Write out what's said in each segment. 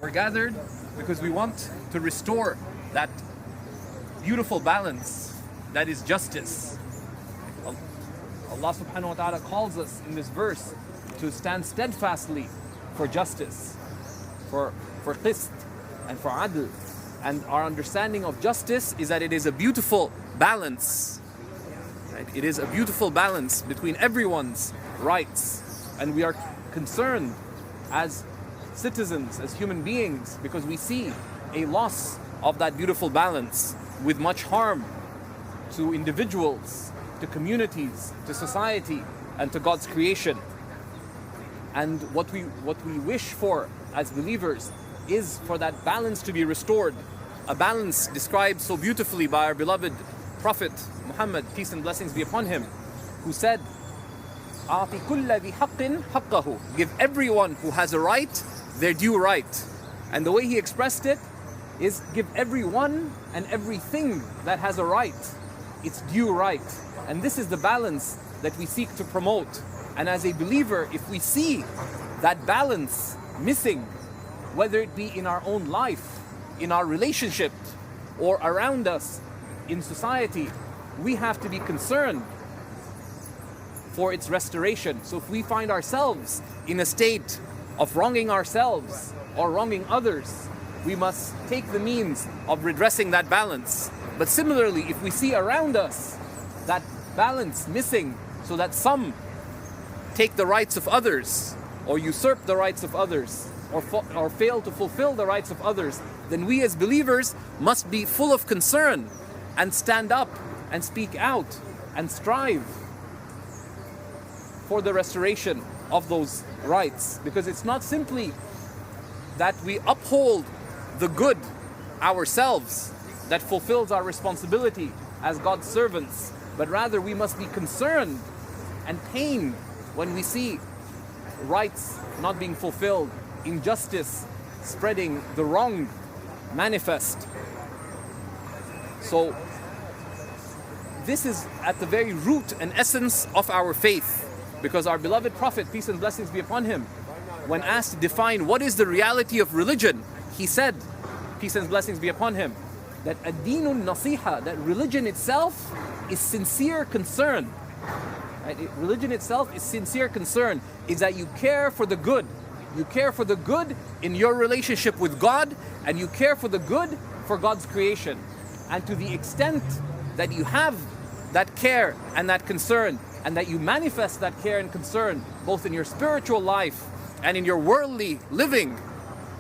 We're gathered because we want to restore that beautiful balance that is justice. Allah subhanahu wa ta'ala calls us in this verse to stand steadfastly for justice, for qist and for adl. And our understanding of justice is that it is a beautiful balance. Right? It is a beautiful balance between everyone's rights. And we are concerned as citizens, as human beings, because we see a loss of that beautiful balance with much harm to individuals, to communities, to society, and to God's creation. And what we wish for as believers is for that balance to be restored. A balance described so beautifully by our beloved Prophet Muhammad, peace and blessings be upon him, who said, "A'ti kulla dhi haqqin haqqahu." Give everyone who has a right their due right. And the way he expressed it is give everyone and everything that has a right its due right. And this is the balance that we seek to promote. And as a believer, if we see that balance missing, whether it be in our own life, in our relationship, or around us in society, we have to be concerned for its restoration. So if we find ourselves in a state of wronging ourselves or wronging others, we must take the means of redressing that balance. But similarly, if we see around us that balance missing, so that some take the rights of others or usurp the rights of others or fail to fulfill the rights of others, then we as believers must be full of concern and stand up and speak out and strive for the restoration of those rights. Because it's not simply that we uphold the good ourselves that fulfills our responsibility as God's servants, but rather we must be concerned and pained when we see rights not being fulfilled, injustice spreading, the wrong manifest. So this is at the very root and essence of our faith, because our beloved Prophet, peace and blessings be upon him, when asked to define what is the reality of religion, he said, peace and blessings be upon him, that ad-deenun nasiha, that religion itself is sincere concern. Right? Religion itself is sincere concern, is that you care for the good. You care for the good in your relationship with God, and you care for the good for God's creation. And to the extent that you have that care and that concern, and that you manifest that care and concern both in your spiritual life and in your worldly living,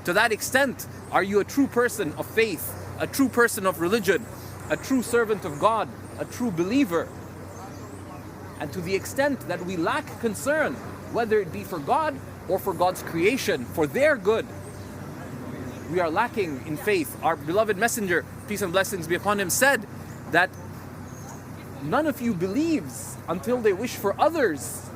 to that extent are you a true person of faith, a true person of religion, a true servant of God, a true believer. And to the extent that we lack concern, whether it be for God or for God's creation, for their good, we are lacking in faith. Our beloved messenger, peace and blessings be upon him, said that none of you believes until they wish for others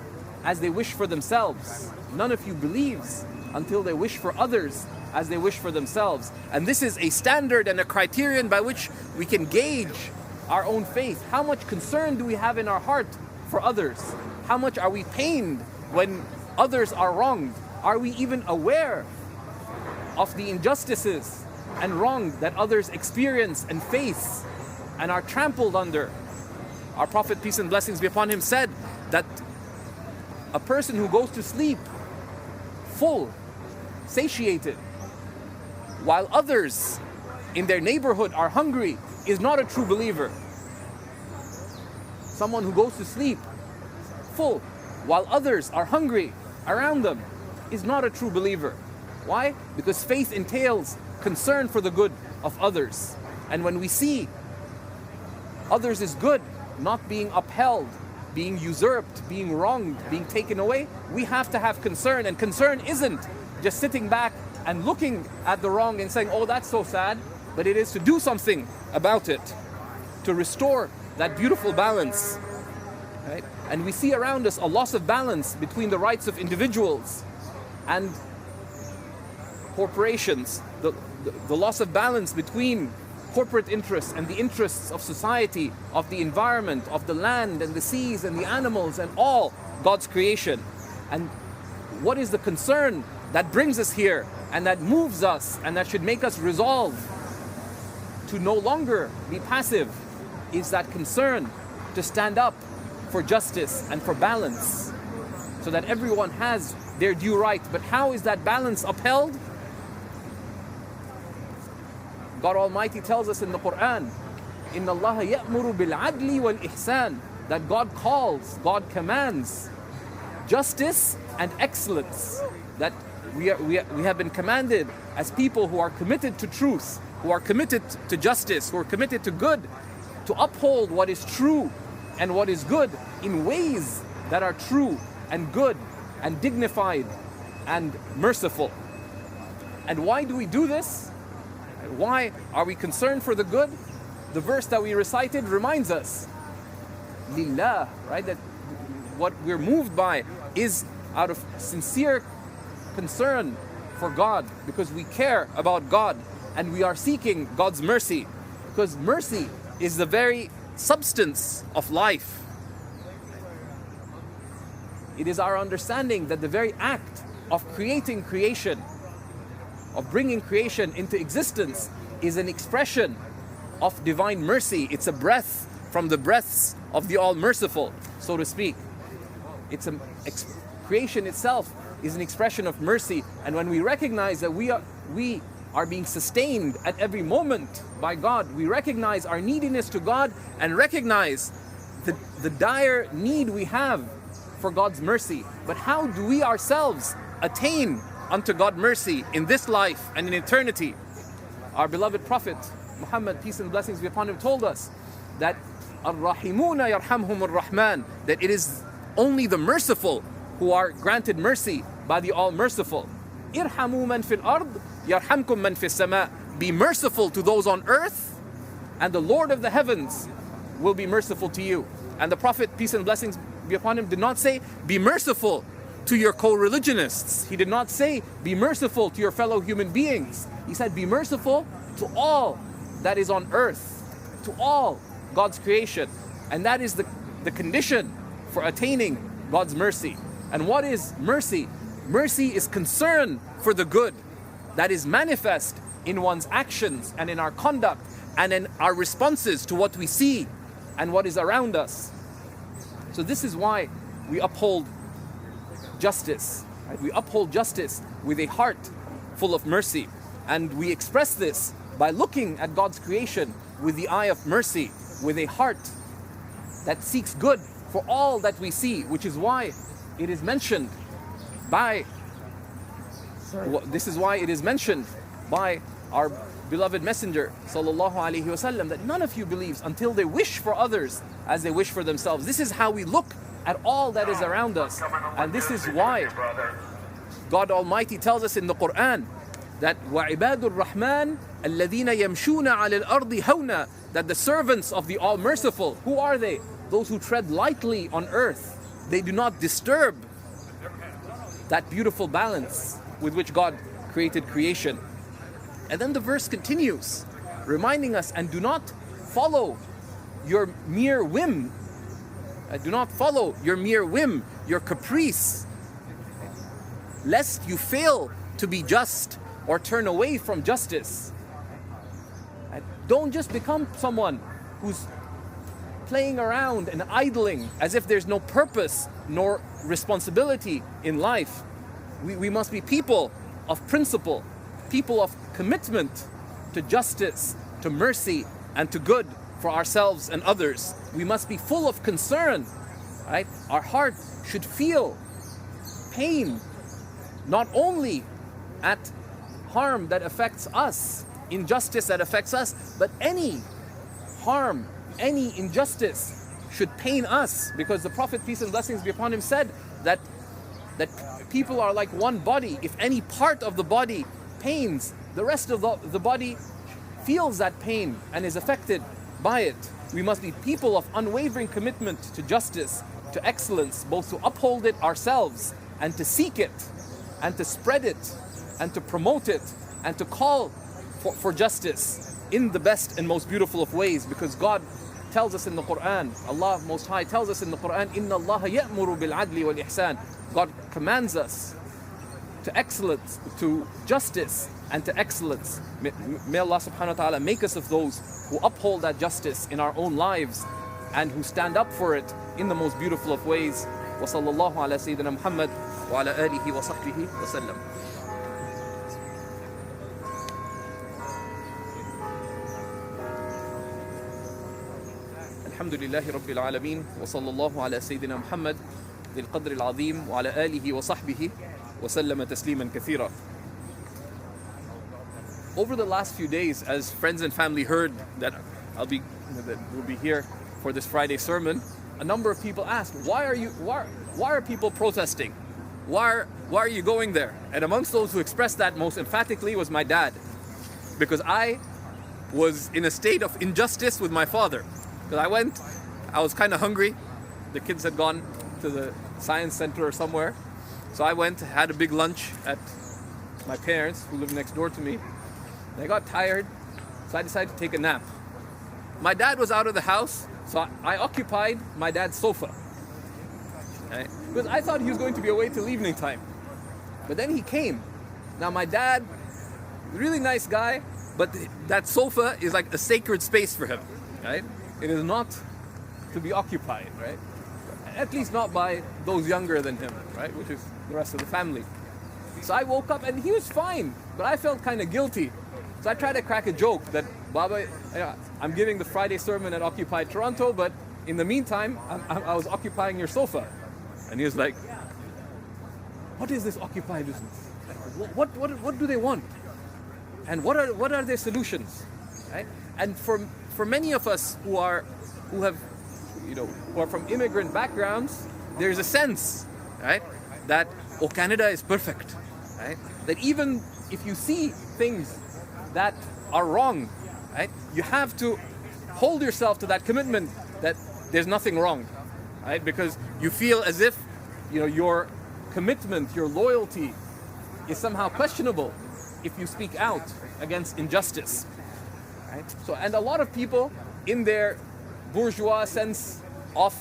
as they wish for themselves. None of you believes until they wish for others as they wish for themselves. And this is a standard and a criterion by which we can gauge our own faith. How much concern do we have in our heart for others? How much are we pained when others are wronged? Are we even aware of the injustices and wrong that others experience and face and are trampled under? Our Prophet, peace and blessings be upon him, said that a person who goes to sleep full, satiated, while others in their neighborhood are hungry, is not a true believer. Someone who goes to sleep full while others are hungry around them is not a true believer. Why? Because faith entails concern for the good of others. And when we see others is good not being upheld, being usurped, being wronged, being taken away, we have to have concern. And concern isn't just sitting back and looking at the wrong and saying, oh, that's so sad, but it is to do something about it, to restore that beautiful balance. Right? And we see around us a loss of balance between the rights of individuals and corporations, the loss of balance between corporate interests and the interests of society, of the environment, of the land and the seas and the animals and all God's creation. And what is the concern that brings us here and that moves us and that should make us resolve to no longer be passive is that concern to stand up for justice and for balance so that everyone has their due right. But how is that balance upheld? God Almighty tells us in the Qur'an, إِنَّ اللَّهَ يَأْمُرُ بِالْعَدْلِ وَالْإِحْسَانِ, that God calls, God commands justice and excellence. That we have been commanded as people who are committed to truth, who are committed to justice, who are committed to good, to uphold what is true and what is good in ways that are true and good and dignified and merciful. And why do we do this? Why are we concerned for the good? The verse that we recited reminds us, Lillah, right? That what we're moved by is out of sincere concern for God, because we care about God and we are seeking God's mercy, because mercy is the very substance of life. It is our understanding that the very act of creating creation, of bringing creation into existence, is an expression of divine mercy. It's a breath from the breaths of the All-Merciful, so to speak. Creation itself is an expression of mercy, and when we recognize that we are being sustained at every moment by God, we recognize our neediness to God and recognize the dire need we have for God's mercy. But how do we ourselves attain unto God's mercy in this life and in eternity? Our beloved Prophet Muhammad, peace and blessings be upon him, told us that Ar-Rahimuna yarhamhum ar-Rahman, that it is only the merciful who are granted mercy by the All-Merciful. Irhamu man fil ard yarhamkum man fis sama. Be merciful to those on earth, and the Lord of the heavens will be merciful to you. And the Prophet, peace and blessings be upon him, did not say, be merciful to your co-religionists. He did not say, be merciful to your fellow human beings. He said, be merciful to all that is on earth, to all God's creation. And that is the condition for attaining God's mercy. And what is mercy? Mercy is concern for the good that is manifest in one's actions and in our conduct and in our responses to what we see and what is around us. So this is why we uphold justice. Right? We uphold justice with a heart full of mercy. And we express this by looking at God's creation with the eye of mercy, with a heart that seeks good for all that we see, which is why it is mentioned by our beloved Messenger sallallahu alaihi wasallam that none of you believes until they wish for others as they wish for themselves. This is how we look at all that is around us, and this is why God Almighty tells us in the Qur'an that وَعِبَادُ الرَّحْمَنِ الَّذِينَ يَمْشُونَ عَلَى الْأَرْضِ هَوْنًا, that the servants of the All-Merciful, who are they? Those who tread lightly on earth. They do not disturb that beautiful balance with which God created creation. And then the verse continues, reminding us, and do not follow your mere whim. Do not follow your mere whim, your caprice, lest you fail to be just or turn away from justice. Don't just become someone who's playing around and idling as if there's no purpose nor responsibility in life. We must be people of principle, people of commitment to justice, to mercy, and to good for ourselves and others. We must be full of concern, right? Our heart should feel pain, not only at harm that affects us, injustice that affects us, but any harm, any injustice should pain us, because the Prophet, peace and blessings be upon him, said that people are like one body. If any part of the body pains, the rest of the body feels that pain and is affected by it. We must be people of unwavering commitment to justice, to excellence, both to uphold it ourselves and to seek it and to spread it and to promote it and to call for justice in the best and most beautiful of ways, because God tells us in the Qur'an, Allah Most High tells us in the Qur'an, إِنَّ اللَّهَ يَأْمُرُ بِالْعَدْلِ وَالْإِحْسَانِ. God commands us to excellence, to justice, and to excellence. May Allah subhanahu wa ta'ala make us of those who uphold that justice in our own lives and who stand up for it in the most beautiful of ways. Wa sallallahu ala Sayyidina Muhammad wa ala alihi wa sahbihi wa sallam. Alhamdulillahi Rabbil Alameen wa sallallahu ala Sayyidina Muhammad ذي القدر العظيم وعلى آله وصحبه وسلم تسليما كثيرا. Over the last few days, as friends and family heard that we'll be here for this Friday sermon, a number of people asked, why are people protesting? Why are you going there? And amongst those who expressed that most emphatically was my dad, because I was in a state of injustice with my father. Because I was kind of hungry. The kids had gone to the science center or somewhere. So I went, had a big lunch at my parents who live next door to me. And I got tired, so I decided to take a nap. My dad was out of the house, so I occupied my dad's sofa. Right? Because I thought he was going to be away till evening time. But then he came. Now my dad, really nice guy, but that sofa is like a sacred space for him. Right? It is not to be occupied, right? At least not by those younger than him, right? Which is the rest of the family. So I woke up and he was fine, but I felt kind of guilty. So I tried to crack a joke that, Baba, I'm giving the Friday sermon at Occupy Toronto, but in the meantime, I was occupying your sofa. And he was like, what is this Occupy business? What do they want? And what are their solutions? Right? And for many of us who are from immigrant backgrounds, there's a sense, right, that Canada is perfect, right? That even if you see things that are wrong, right, you have to hold yourself to that commitment that there's nothing wrong, right? Because you feel as if, your commitment, your loyalty is somehow questionable if you speak out against injustice, right? So, and a lot of people in their bourgeois sense of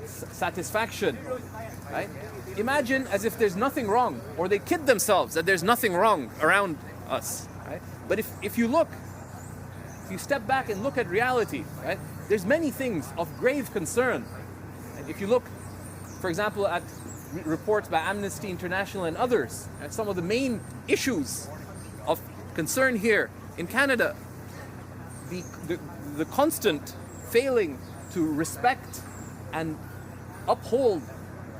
satisfaction, right, imagine as if there's nothing wrong, or they kid themselves that there's nothing wrong around us, right? But if you step back and look at reality, right, there's many things of grave concern. And if you look, for example, at reports by Amnesty International and others, at some of the main issues of concern here in Canada, the constant failing to respect and uphold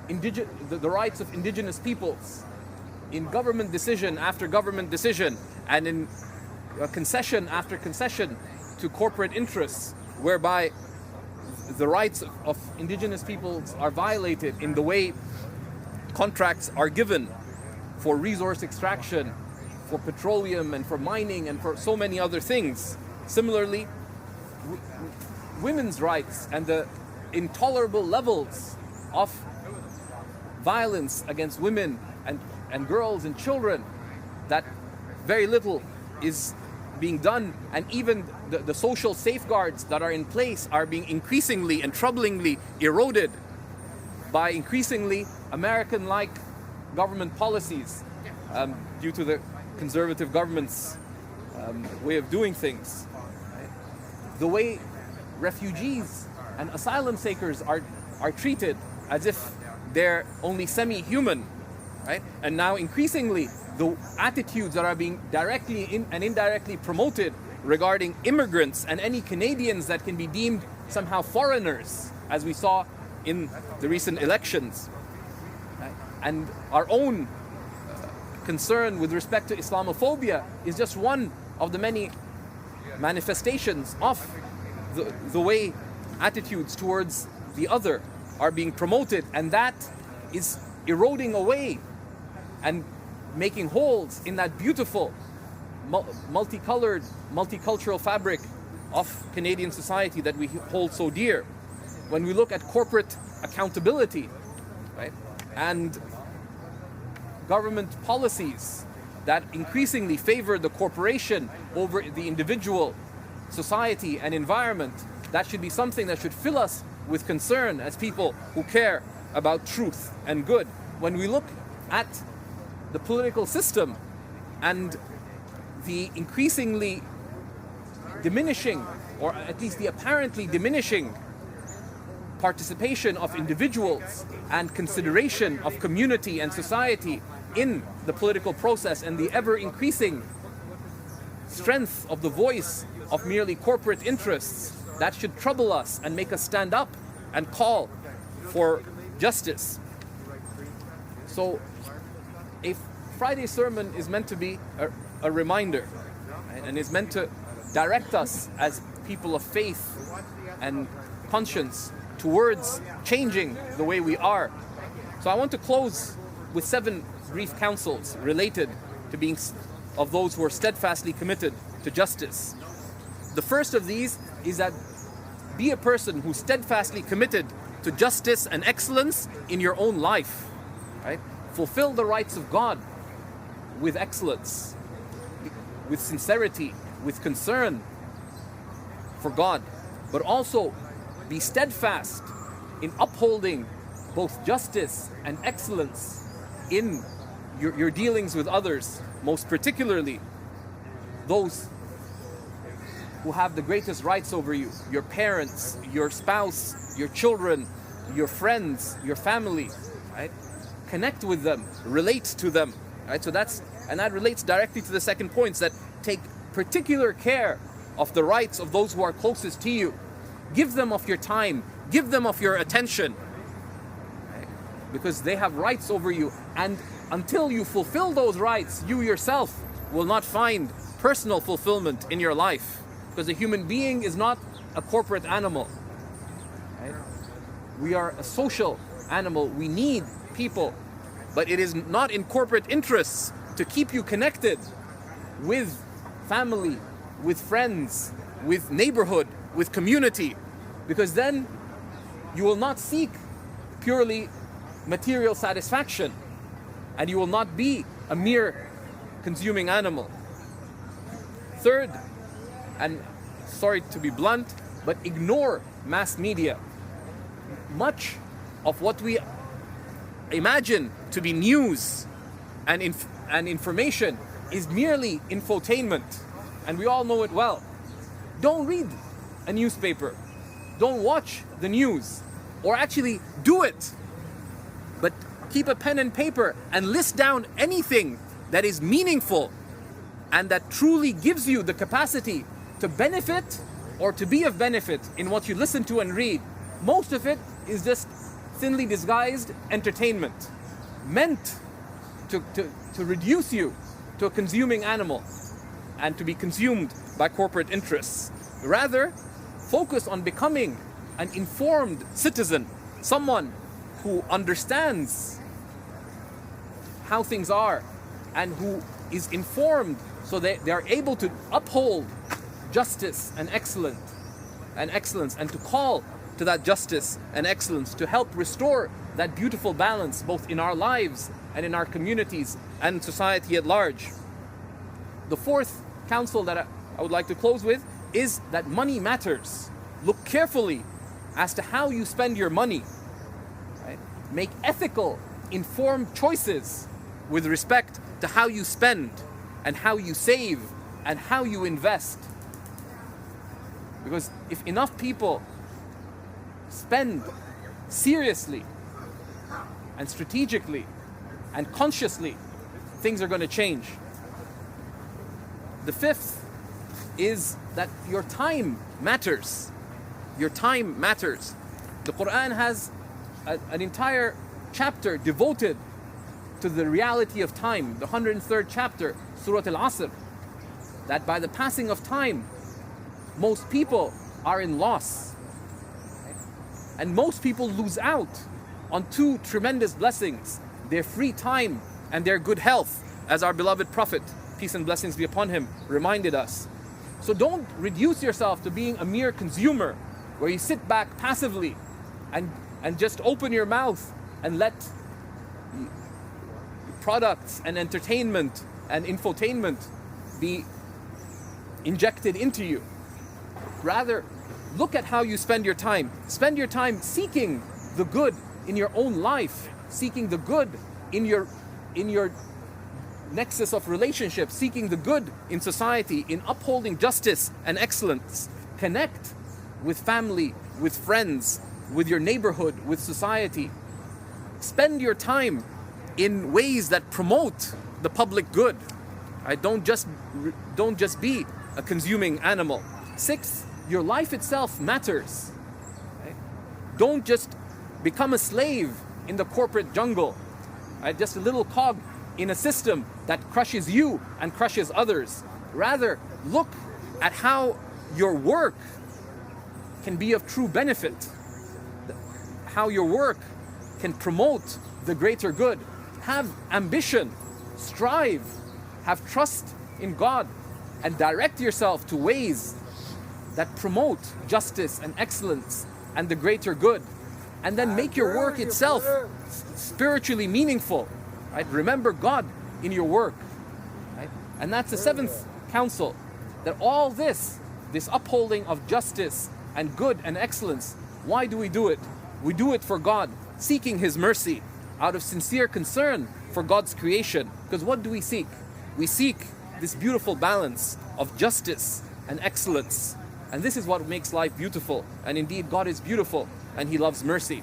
the rights of indigenous peoples in government decision after government decision, and in concession after concession to corporate interests, whereby the rights of indigenous peoples are violated in the way contracts are given for resource extraction, for petroleum and for mining and for so many other things. Similarly, women's rights and the intolerable levels of violence against women and girls and children, that very little is being done, and even the social safeguards that are in place are being increasingly and troublingly eroded by increasingly American-like government policies due to the conservative government's way of doing things. The way refugees and asylum seekers are treated as if they're only semi-human, right? And now increasingly the attitudes that are being directly and indirectly promoted regarding immigrants and any Canadians that can be deemed somehow foreigners, as we saw in the recent elections, right? And our own concern with respect to Islamophobia is just one of the many manifestations of the way attitudes towards the other are being promoted, and that is eroding away and making holes in that beautiful multicolored, multicultural fabric of Canadian society that we hold so dear. When we look at corporate accountability, right, and government policies that increasingly favor the corporation over the individual, society and environment, that should be something that should fill us with concern as people who care about truth and good. When we look at the political system and the increasingly diminishing, or at least the apparently diminishing, participation of individuals and consideration of community and society in the political process, and the ever-increasing strength of the voice of merely corporate interests, that should trouble us and make us stand up and call for justice. So a Friday sermon is meant to be a reminder, right? And is meant to direct us as people of faith and conscience towards changing the way we are. So I want to close with 7 brief counsels related to being of those who are steadfastly committed to justice. The first of these is that be a person who's steadfastly committed to justice and excellence in your own life, right? Fulfill the rights of God with excellence, with sincerity, with concern for God, but also be steadfast in upholding both justice and excellence in your dealings with others, most particularly those who have the greatest rights over you, your parents, your spouse, your children, your friends, your family, right? Connect with them, relate to them, right? So that relates directly to the second point, that take particular care of the rights of those who are closest to you. Give them of your time, give them of your attention, right? Because they have rights over you, and until you fulfill those rights, you yourself will not find personal fulfillment in your life. Because a human being is not a corporate animal, right? We are a social animal. We need people, but it is not in corporate interests to keep you connected with family, with friends, with neighborhood, with community, because then you will not seek purely material satisfaction, and you will not be a mere consuming animal. Third, and sorry to be blunt, but ignore mass media. Much of what we imagine to be news and information is merely infotainment, and we all know it well. Don't read a newspaper, don't watch the news, or actually do it, but keep a pen and paper and list down anything that is meaningful and that truly gives you the capacity to benefit or to be of benefit in what you listen to and read. Most of it is just thinly disguised entertainment, meant to reduce you to a consuming animal and to be consumed by corporate interests. Rather, focus on becoming an informed citizen, someone who understands how things are and who is informed so that they are able to uphold justice and excellence and to call to that justice and excellence to help restore that beautiful balance both in our lives and in our communities and society at large. The fourth counsel that I would like to close with is that money matters. Look carefully as to how you spend your money, right? Make ethical, informed choices with respect to how you spend and how you save and how you invest. Because if enough people spend seriously and strategically and consciously, things are going to change. The fifth is that your time matters. Your time matters. The Qur'an has an entire chapter devoted to the reality of time. The 103rd chapter, Surah Al-Asr, that by the passing of time, most people are in loss. And most people lose out on two tremendous blessings: their free time and their good health, as our beloved Prophet, peace and blessings be upon him, reminded us. So don't reduce yourself to being a mere consumer, where you sit back passively and just open your mouth and let products and entertainment and infotainment be injected into you. Rather, look at how you spend your time. Spend your time seeking the good in your own life, seeking the good in your nexus of relationship, seeking the good in society, in upholding justice and excellence. Connect with family, with friends, with your neighborhood, with society. Spend your time in ways that promote the public good. Right? Don't just be a consuming animal. 6, your life itself matters. Right? Don't just become a slave in the corporate jungle. Right? Just a little cog in a system that crushes you and crushes others. Rather, look at how your work can be of true benefit, how your work can promote the greater good. Have ambition, strive, have trust in God, and direct yourself to ways that promote justice and excellence and the greater good. And then make your work itself spiritually meaningful. Right? Remember God in your work. Right? And that's the 7th counsel, that all this upholding of justice and good and excellence, why do we do it? We do it for God, seeking His mercy, out of sincere concern for God's creation. Because what do we seek? We seek this beautiful balance of justice and excellence. And this is what makes life beautiful. And indeed, God is beautiful and He loves mercy.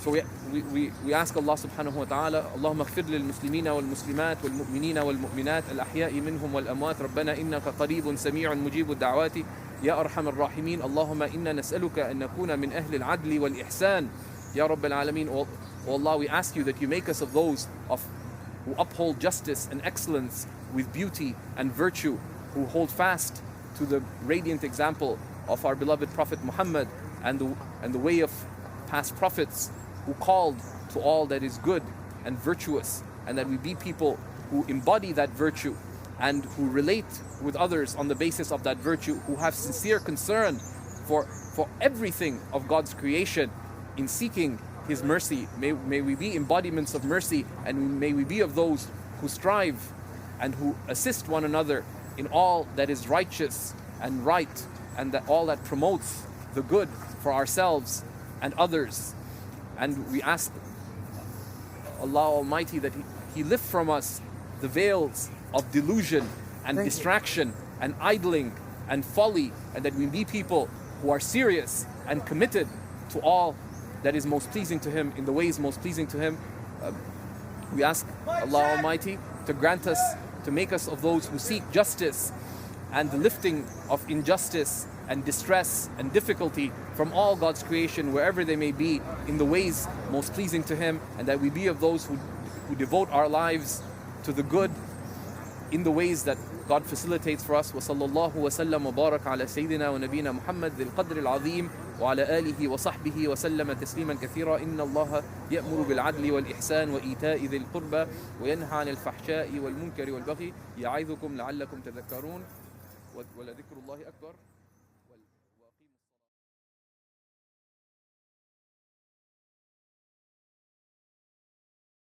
So we ask Allah subhanahu wa ta'ala, Allahumma ighfir lil muslimina wal muslimat wal mu'minina wal mu'minat al ahya'i minhum wal amwat, Rabbana innaka qareebun sami'un mujibu ad-da'awati ya arhamar rahimin, Allahumma inna nas'aluka an nakuna min ahli al-'adli wal ihsan ya Rabb al-alamin. O Allah, we ask you that you make us of those who uphold justice and excellence with beauty and virtue, who hold fast to the radiant example of our beloved Prophet Muhammad and the way of past prophets, who called to all that is good and virtuous, and that we be people who embody that virtue and who relate with others on the basis of that virtue, who have sincere concern for everything of God's creation in seeking His mercy. May we be embodiments of mercy, and may we be of those who strive and who assist one another in all that is righteous and right, and that all that promotes the good for ourselves and others. And we ask Allah Almighty that He lift from us the veils of delusion and distraction and idling and folly, and that we be people who are serious and committed to all that is most pleasing to Him, in the ways most pleasing to Him. We ask Allah Almighty to grant us, to make us of those who seek justice and the lifting of injustice and distress and difficulty from all God's creation, wherever they may be, in the ways most pleasing to Him, and that we be of those who devote our lives to the good in the ways that God facilitates for us. وصلى الله وسلم وبارك على سيدنا ونبينا محمد ذي القدر العظيم وعلى آله وصحبه وسلم تسليما كثيرا. إن الله يأمر بالعدل والإحسان وإيتاء ذي القربى وينهى عن الفحشاء والمنكر والبغي يعظكم لعلكم تذكرون ولذكر الله أكبر.